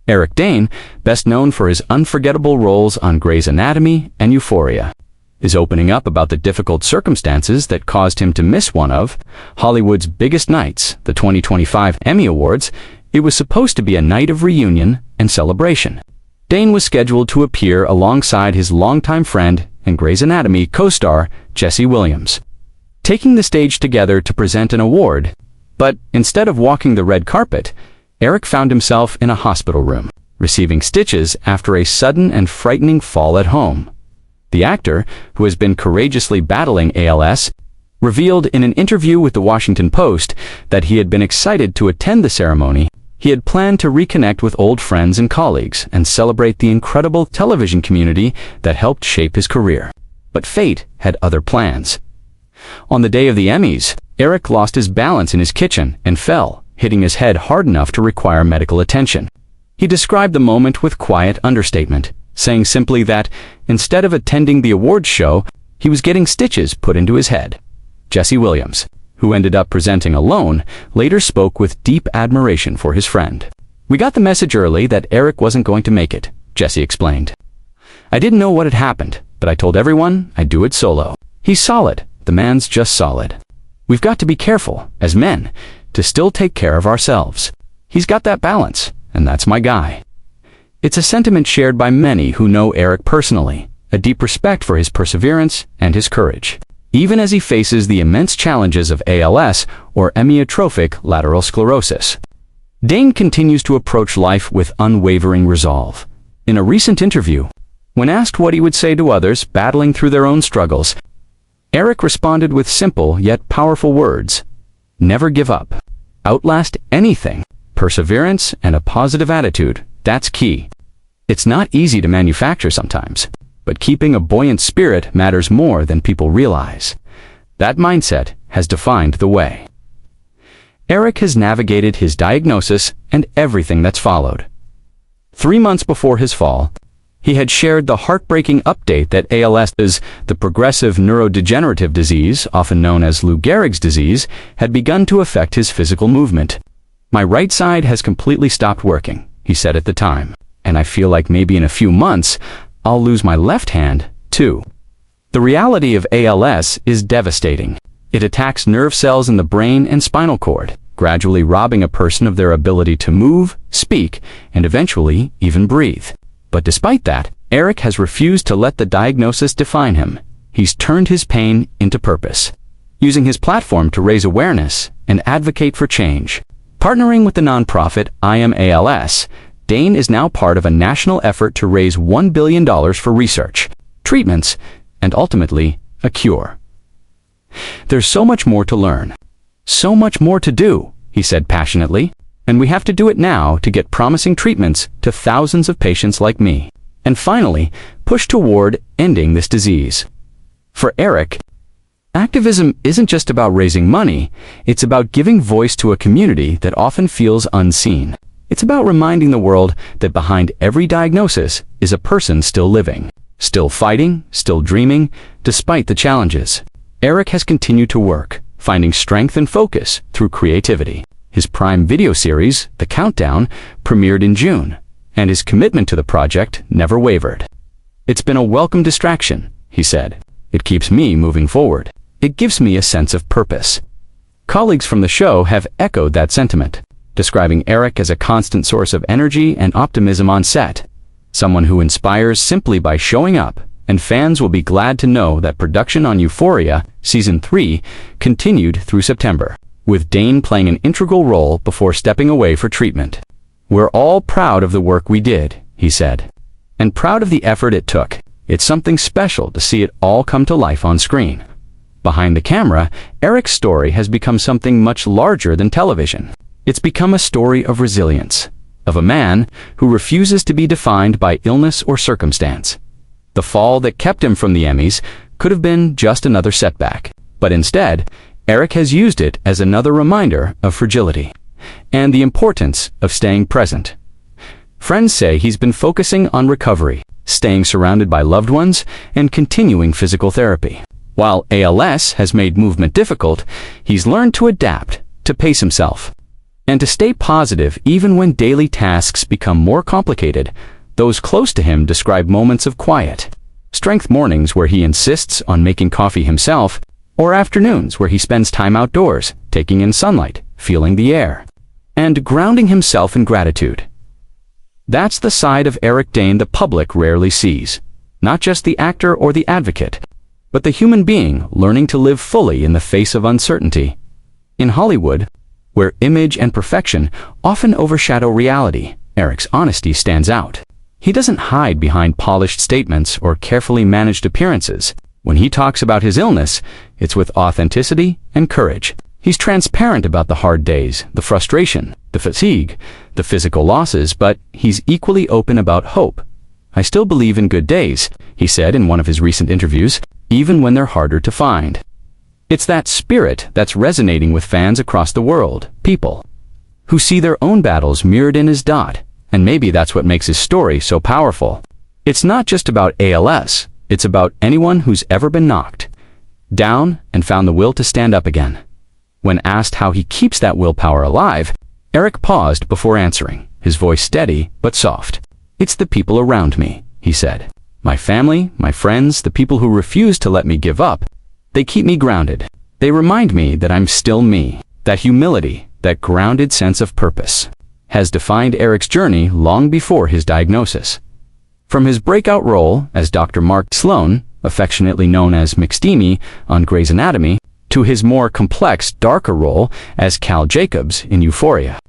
Eric Dane, best known for his unforgettable roles on Grey's Anatomy and Euphoria, is opening up about the difficult circumstances that caused him to miss one of Hollywood's biggest nights, the 2025 Emmy Awards. It was supposed to be a night of reunion and celebration. Dane was scheduled to appear alongside his longtime friend and Grey's Anatomy co-star Jesse Williams, taking the stage together to present an award. But instead of walking the red carpet, Eric found himself in a hospital room, receiving stitches after a sudden and frightening fall at home. The actor, who has been courageously battling ALS, revealed in an interview with the Washington Post that he had been excited to attend the ceremony. He had planned to reconnect with old friends and colleagues and celebrate the incredible television community that helped shape his career. But fate had other plans. On the day of the Emmys, Eric lost his balance in his kitchen and fell, hitting his head hard enough to require medical attention. He described the moment with quiet understatement, saying simply that, instead of attending the awards show, he was getting stitches put into his head. Jesse Williams, who ended up presenting alone, later spoke with deep admiration for his friend. "We got the message early that Eric wasn't going to make it," Jesse explained. "I didn't know what had happened, but I told everyone I'd do it solo. He's solid. The man's just solid. We've got to be careful, as men, to still take care of ourselves. He's got that balance, and that's my guy." It's a sentiment shared by many who know Eric personally, a deep respect for his perseverance and his courage, even as he faces the immense challenges of ALS, or amyotrophic lateral sclerosis. Dane continues to approach life with unwavering resolve. In a recent interview, when asked what he would say to others battling through their own struggles, Eric responded with simple yet powerful words: "Never give up. Outlast anything. Perseverance and a positive attitude, that's key. It's not easy to manufacture sometimes, but keeping a buoyant spirit matters more than people realize. That mindset has defined the way." Eric has navigated his diagnosis and everything that's followed. 3 months before his fall, he had shared the heartbreaking update that ALS, the progressive neurodegenerative disease, often known as Lou Gehrig's disease, had begun to affect his physical movement. "My right side has completely stopped working," he said at the time, "and I feel like maybe in a few months, I'll lose my left hand, too." The reality of ALS is devastating. It attacks nerve cells in the brain and spinal cord, gradually robbing a person of their ability to move, speak, and eventually even breathe. But despite that, Eric has refused to let the diagnosis define him. He's turned his pain into purpose, using his platform to raise awareness and advocate for change. Partnering with the nonprofit I Am ALS, Dane is now part of a national effort to raise $1 billion for research, treatments, and ultimately, a cure. "There's so much more to learn. So much more to do," he said passionately. "And we have to do it now to get promising treatments to thousands of patients like me, and finally, push toward ending this disease." For Eric, activism isn't just about raising money, it's about giving voice to a community that often feels unseen. It's about reminding the world that behind every diagnosis is a person still living, still fighting, still dreaming, despite the challenges. Eric has continued to work, finding strength and focus through creativity. His Prime Video series, The Countdown, premiered in June, and his commitment to the project never wavered. "It's been a welcome distraction," he said. "It keeps me moving forward. It gives me a sense of purpose." Colleagues from the show have echoed that sentiment, describing Eric as a constant source of energy and optimism on set, someone who inspires simply by showing up, and fans will be glad to know that production on Euphoria, Season 3, continued through September, with Dane playing an integral role before stepping away for treatment. "We're all proud of the work we did," he said, "and proud of the effort it took. It's something special to see it all come to life on screen." Behind the camera, Eric's story has become something much larger than television. It's become a story of resilience, of a man who refuses to be defined by illness or circumstance. The fall that kept him from the Emmys could have been just another setback, but instead, Eric has used it as another reminder of fragility and the importance of staying present. Friends say he's been focusing on recovery, staying surrounded by loved ones, and continuing physical therapy. While ALS has made movement difficult, he's learned to adapt, to pace himself. And to stay positive even when daily tasks become more complicated, those close to him describe moments of quiet. Strength mornings where he insists on making coffee himself, or afternoons where he spends time outdoors, taking in sunlight, feeling the air, and grounding himself in gratitude. That's the side of Eric Dane the public rarely sees. Not just the actor or the advocate, but the human being learning to live fully in the face of uncertainty. In Hollywood, where image and perfection often overshadow reality, Eric's honesty stands out. He doesn't hide behind polished statements or carefully managed appearances. When he talks about his illness, it's with authenticity and courage. He's transparent about the hard days, the frustration, the fatigue, the physical losses, but he's equally open about hope. "I still believe in good days," he said in one of his recent interviews, "even when they're harder to find." It's that spirit that's resonating with fans across the world, people who see their own battles mirrored in his dot, and maybe that's what makes his story so powerful. It's not just about ALS, it's about anyone who's ever been knocked down and found the will to stand up again. When asked how he keeps that willpower alive, Eric paused before answering, his voice steady but soft. "It's the people around me," he said. "My family, my friends, the people who refuse to let me give up. They keep me grounded. They remind me that I'm still me." That humility, that grounded sense of purpose, has defined Eric's journey long before his diagnosis. From his breakout role as Dr. Mark Sloan, affectionately known as McSteamy on Grey's Anatomy, to his more complex, darker role as Cal Jacobs in Euphoria,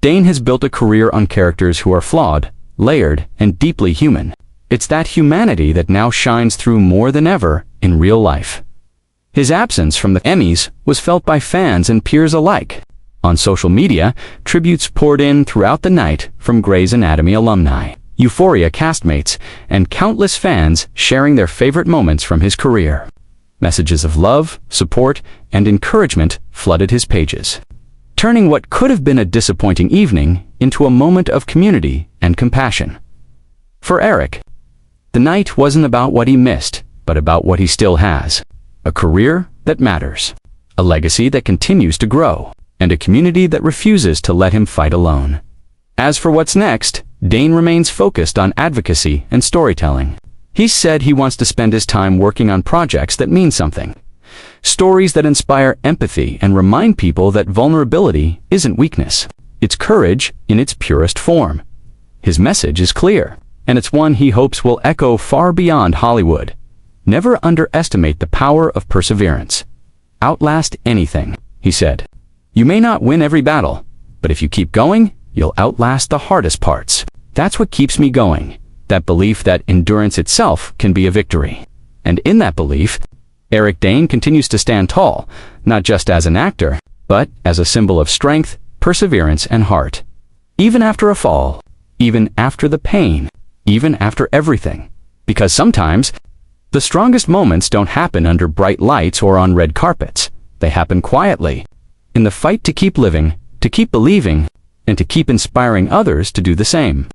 Dane has built a career on characters who are flawed, layered, and deeply human. It's that humanity that now shines through more than ever in real life. His absence from the Emmys was felt by fans and peers alike. On social media, tributes poured in throughout the night from Grey's Anatomy alumni, Euphoria castmates, and countless fans sharing their favorite moments from his career. Messages of love, support, and encouragement flooded his pages, turning what could have been a disappointing evening into a moment of community and compassion. For Eric, the night wasn't about what he missed, but about what he still has. A career that matters, a legacy that continues to grow, and a community that refuses to let him fight alone. As for what's next, Dane remains focused on advocacy and storytelling. He's said he wants to spend his time working on projects that mean something. Stories that inspire empathy and remind people that vulnerability isn't weakness. It's courage in its purest form. His message is clear, and it's one he hopes will echo far beyond Hollywood. Never underestimate the power of perseverance. Outlast anything, he said. You may not win every battle, but if you keep going, you'll outlast the hardest parts. That's what keeps me going. That belief that endurance itself can be a victory. And in that belief, Eric Dane continues to stand tall, not just as an actor, but as a symbol of strength, perseverance, and heart. Even after a fall, even after the pain, even after everything. Because sometimes, the strongest moments don't happen under bright lights or on red carpets. They happen quietly, in the fight to keep living, to keep believing, and to keep inspiring others to do the same.